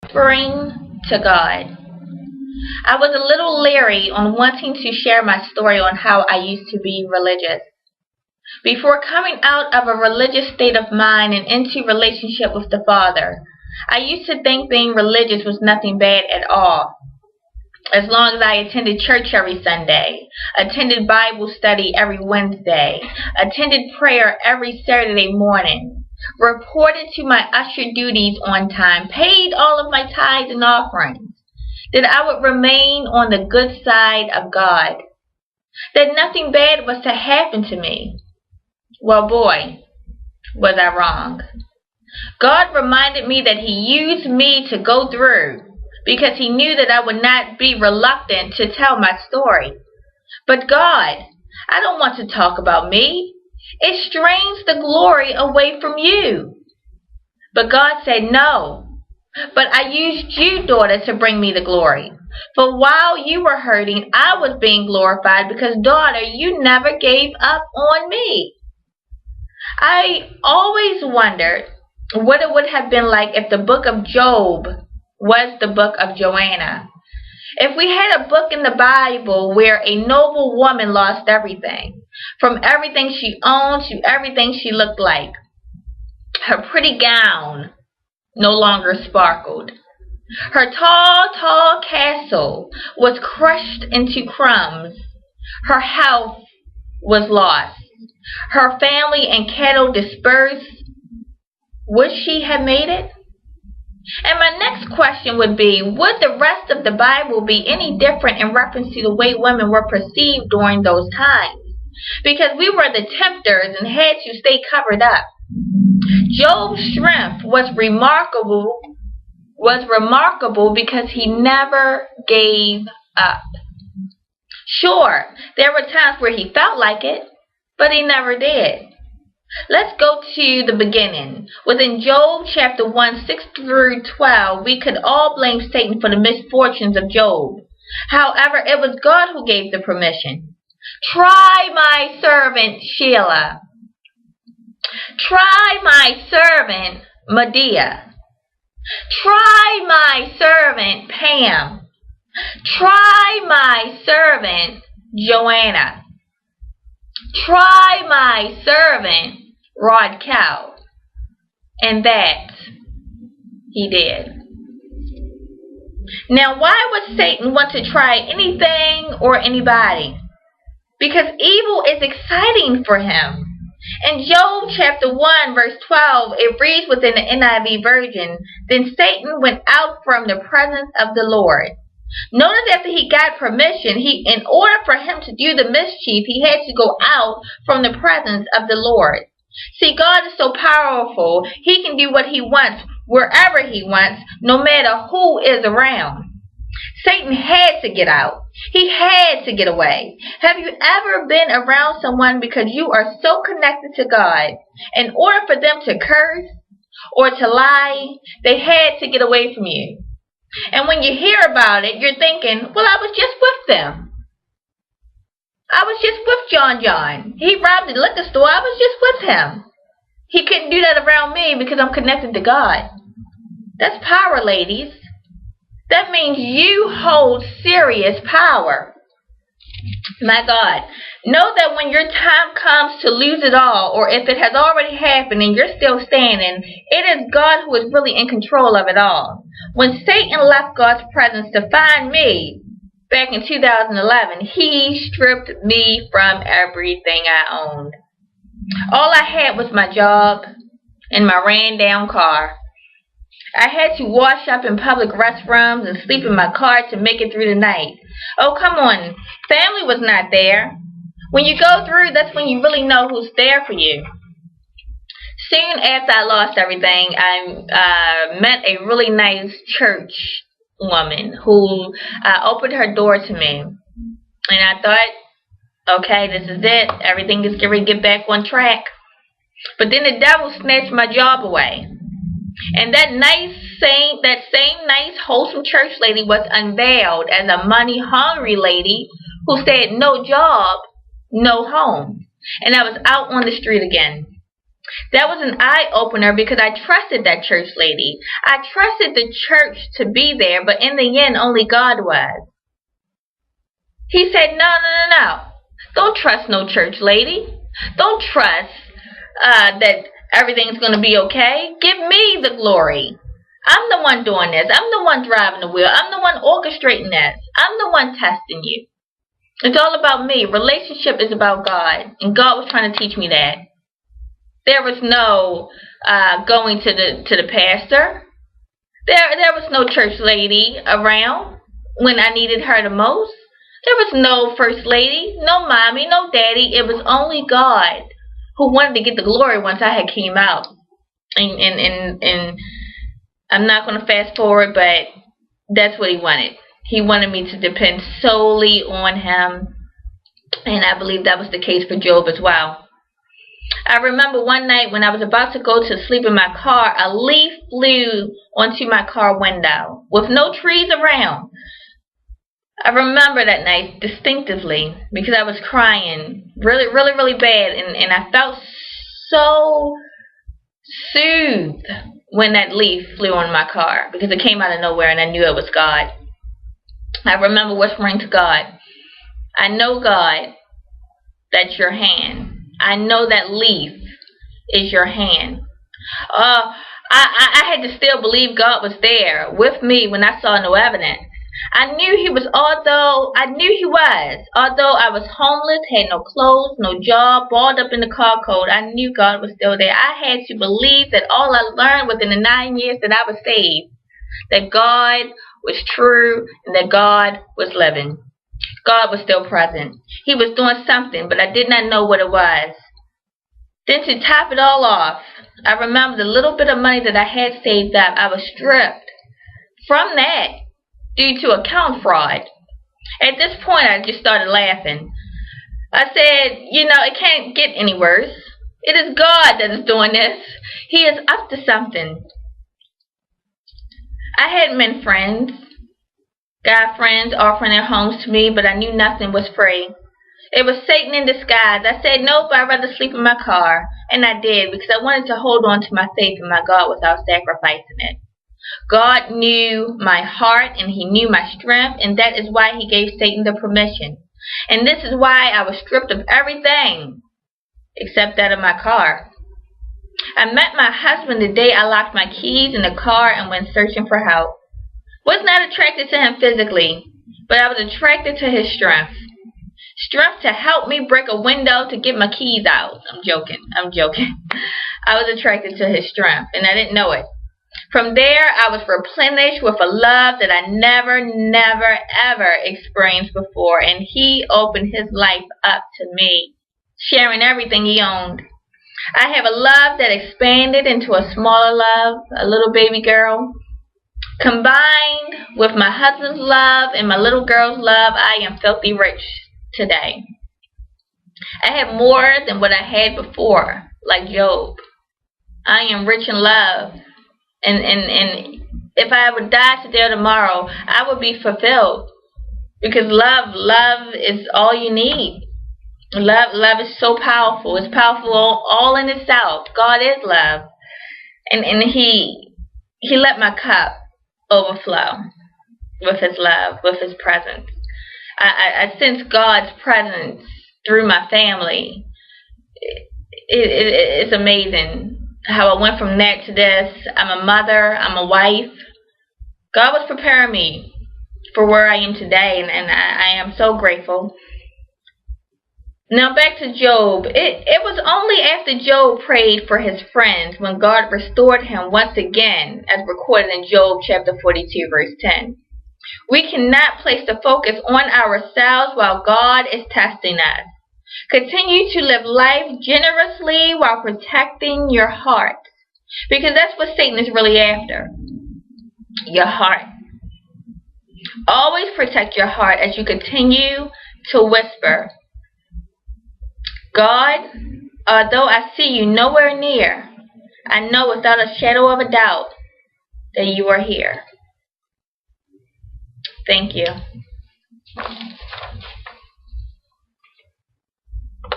Whispering to God. I was a little leery on wanting to share my story on how I used to be religious. Before coming out of a religious state of mind and into relationship with the Father, I used to think being religious was nothing bad at all. As long as I attended church every Sunday, attended Bible study every Wednesday, attended prayer every Saturday morning, reported to my usher duties on time, paid all of my tithes and offerings, that I would remain on the good side of God, that nothing bad was to happen to me. Well, boy, was I wrong. God reminded me that He used me to go through because He knew that I would not be reluctant to tell my story. But God, I don't want to talk about me. It strains the glory away from you. But God said, no. But I used you, daughter, to bring me the glory. For while you were hurting, I was being glorified because, daughter, you never gave up on me. I always wondered what it would have been like if the book of Job was the book of Joanna. If we had a book in the Bible where a noble woman lost everything, from everything she owned to everything she looked like. Her pretty gown no longer sparkled. Her tall castle was crushed into crumbs. Her health was lost. Her family and cattle dispersed. Would she have made it? And my next question would be, would the rest of the Bible be any different in reference to the way women were perceived during those times? Because we were the tempters and had to stay covered up. Job's strength was remarkable because he never gave up. Sure, there were times where he felt like it, but he never did. Let's go to the beginning. Within Job chapter 1, 6 through 12, we could all blame Satan for the misfortunes of Job. However, it was God who gave the permission. Try my servant Sheila. Try my servant Medea. Try my servant Pam. Try my servant Joanna. Try my servant Rod Cow. And that he did. Now, why would Satan want to try anything or anybody? Because evil is exciting for him. In Job chapter 1 verse 12, it reads within the NIV version, then Satan went out from the presence of the Lord. Notice after he got permission, in order for him to do the mischief, he had to go out from the presence of the Lord. See, God is so powerful, He can do what He wants, wherever He wants, no matter who is around. Satan had to get out. He had to get away. Have you ever been around someone because you are so connected to God, in order for them to curse or to lie, they had to get away from you? And when you hear about it, you're thinking, well, I was just with them. I was just with John. He robbed the liquor store. I was just with him. He couldn't do that around me because I'm connected to God. That's power, ladies. That means you hold serious power. My God. Know that when your time comes to lose it all, or if it has already happened and you're still standing, it is God who is really in control of it all. When Satan left God's presence to find me back in 2011, he stripped me from everything I owned. All I had was my job and my ran-down car. I had to wash up in public restrooms and sleep in my car to make it through the night. Oh, come on. Family was not there. When you go through, that's when you really know who's there for you. Soon after I lost everything, I met a really nice church woman who opened her door to me. And I thought, okay, this is it. Everything is going to get back on track. But then the devil snatched my job away. And that same nice, wholesome church lady was unveiled as a money-hungry lady who said no job, no home. And I was out on the street again. That was an eye-opener because I trusted that church lady. I trusted the church to be there, but in the end, only God was. He said, no. Don't trust no church lady. Don't trust that everything's going to be okay. Give me the glory. I'm the one doing this. I'm the one driving the wheel. I'm the one orchestrating this. I'm the one testing you. It's all about me. Relationship is about God. And God was trying to teach me that. There was no going to the pastor. There was no church lady around when I needed her the most. There was no first lady, no mommy, no daddy. It was only God who wanted to get the glory once I had came out. And I'm not going to fast forward, but that's what he wanted. He wanted me to depend solely on him. And I believe that was the case for Job as well. I remember one night when I was about to go to sleep in my car, a leaf flew onto my car window with no trees around. I remember that night distinctively because I was crying really bad, and I felt so soothed when that leaf flew on my car because it came out of nowhere and I knew it was God. I remember whispering to God, I know, God, that's your hand. I know that leaf is your hand. I had to still believe God was there with me when I saw no evidence. I knew he was, although I was homeless, had no clothes, no job, balled up in the car code, I knew God was still there. I had to believe that all I learned within the 9 years that I was saved, that God was true and that God was living. God was still present. He was doing something, but I did not know what it was. Then to top it all off, I remember the little bit of money that I had saved up, I was stripped from that due to account fraud. At this point, I just started laughing. I said, it can't get any worse. It is God that is doing this. He is up to something. I had men friends, God friends offering their homes to me, but I knew nothing was free. It was Satan in disguise. I said, nope, I'd rather sleep in my car. And I did because I wanted to hold on to my faith in my God without sacrificing it. God knew my heart and he knew my strength, and that is why he gave Satan the permission. And this is why I was stripped of everything except that of my car. I met my husband the day I locked my keys in the car and went searching for help. Was not attracted to him physically, but I was attracted to his strength. Strength to help me break a window to get my keys out. I'm joking. I was attracted to his strength, and I didn't know it. From there, I was replenished with a love that I never, ever experienced before, and he opened his life up to me, sharing everything he owned. I have a love that expanded into a smaller love, a little baby girl. Combined with my husband's love and my little girl's love, I am filthy rich today. I have more than what I had before, like Job. I am rich in love. And if I would die today or tomorrow, I would be fulfilled. Because love is all you need. Love is so powerful. It's powerful all in itself. God is love. And he let my cup overflow with his love, with his presence. I sense God's presence through my family. It's amazing how I went from that to this. I'm a mother. I'm a wife. God was preparing me for where I am today, and I am so grateful. Now back to Job. It was only after Job prayed for his friends when God restored him once again, as recorded in Job chapter 42, verse 10. We cannot place the focus on ourselves while God is testing us. Continue to live life generously while protecting your heart, because that's what Satan is really after. Your heart. Always protect your heart as you continue to whisper, God, although I see you nowhere near, I know without a shadow of a doubt that you are here. Thank you.